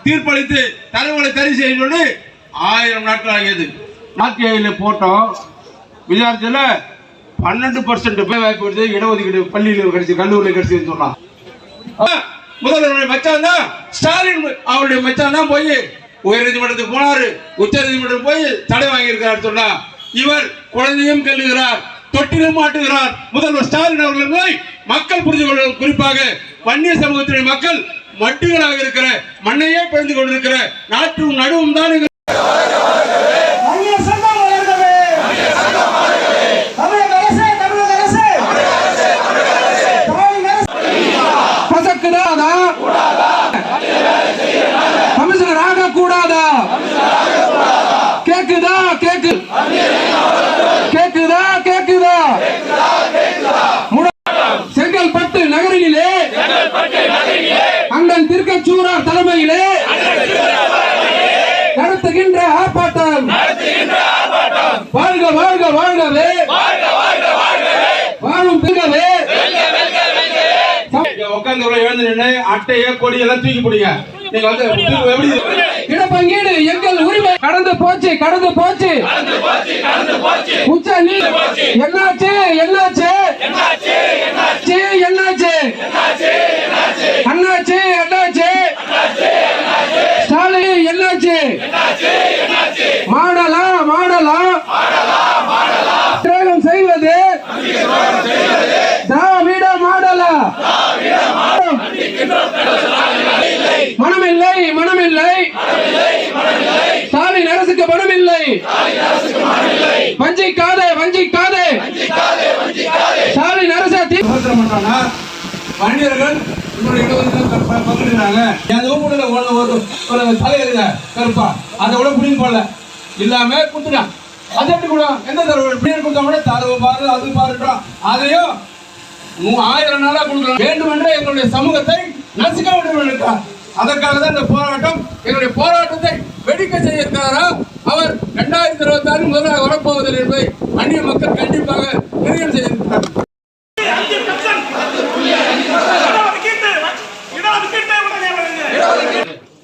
தீர்ப்பளித்து தலைவர்களை தெரிவு செய்ய 1000 நாட்கள் ஆகியது. நாட்டியில் போட்டோம் விசாரிச்சதுல 12% வாய்ப்பு வருது. இடஒதுக்கீடு பள்ளியில் கிடைச்சி, கல்லூரியில் கிடைச்சுன்னு சொன்னான். முதல்வருடைய மச்சான் தான் ஸ்டாலின், அவருடைய மச்சான் தான் போய் உயர் நீதிமன்றத்துக்கு போனாரு, உச்ச நீதிமன்றம் போய் தடை வாங்கியிருக்கிறார் சொன்னா, இவர் குழந்தையும் கல்லுகிறார், தொட்டிலும் மாட்டுகிறார். முதல்வர் ஸ்டாலின் அவர்களை மக்கள் புரிந்து கொள்ள, குறிப்பாக வன்னிய சமூகத்தினுடைய மக்கள் மட்டுகளாக இருக்கிற, மண்ணையே பிறந்து கொண்டிருக்கிற நாட்டும் நடுவும் தான் கமிஷனராக கூடாதா? கேக்குதா? கேக்குதா? செங்கல்பட்டு நகரிலே அண்ணன் திருக்கச்சூரார் தலைமையிலே நடத்துகின்ற ஆர்ப்பாட்டம் வாழ்க வாழ்க வாழ்கவே, வாழும் பிறகவே. உட்கார்ந்து எழுந்து நின்று அட்டைய கொடி எல்லாம் தூக்கி போடுங்க. நீங்க வந்து எப்படி இடப்பங்கீடு எங்கள் உரிமை கடந்து போச்சு. உச்ச நீதி என்னாச்சு? அண்ணாச்சு ஸ்டாலின் என்னாச்சு? மாடலா தியாகம் செய்வது திராவிட மாடலா? மனமில்லை ஸ்டாலின் அரசுக்கு மனமில்லை. வஞ்சிக்காதே ஸ்டாலின் அரசு வன்னியர்கள் கருப்பா அதை விட புரிந்து கொள்ள இல்லாம குடுத்துட்டான். அது எப்படி கூட எந்த தரவு பாரு அது பாருன்றோம். அதையும் 1000 நாளா கொடுக்கலாம் வேண்டும் என்ற எங்களுடைய சமூகத்தை நசுக்க வேண்டும் என்றார். அதற்காக தான் இந்த போராட்டம். எங்களுடைய போராட்டத்தை வெடிக்க செய்ய இருக்கிறாரா அவர் 2026 முதலாக வரப்போவதில்லை என்பதை அந்நிய மக்கள் கண்டிப்பாக நிர்ணயம் செய்திருக்கிறார்.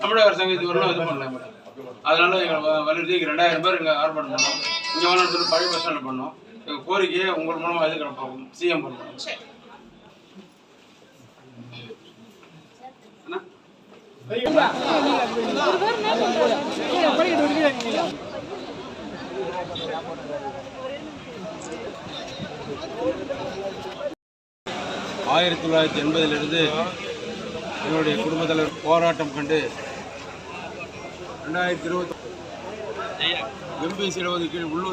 தமிழக அரசாங்கத்துக்கு வரணும் இது பண்ணலாம். அதனால வலியுறுத்தி 2000 பேர் இங்கே ஆர்ப்பாட்டம் பண்ணோம். இங்கே வரணும் பழைய பஸ் ஸ்டாண்டில் பண்ணோம். எங்கள் கோரிக்கையை உங்கள் மூலமாக எதிர்க்கிறோம். சிஎம் பண்ணணும். 1980 என்னுடைய குடும்ப தலைவர் போராட்டம் கண்டு 2020 எம்பிசி இடஒதுக்கீடு உள்ளூர்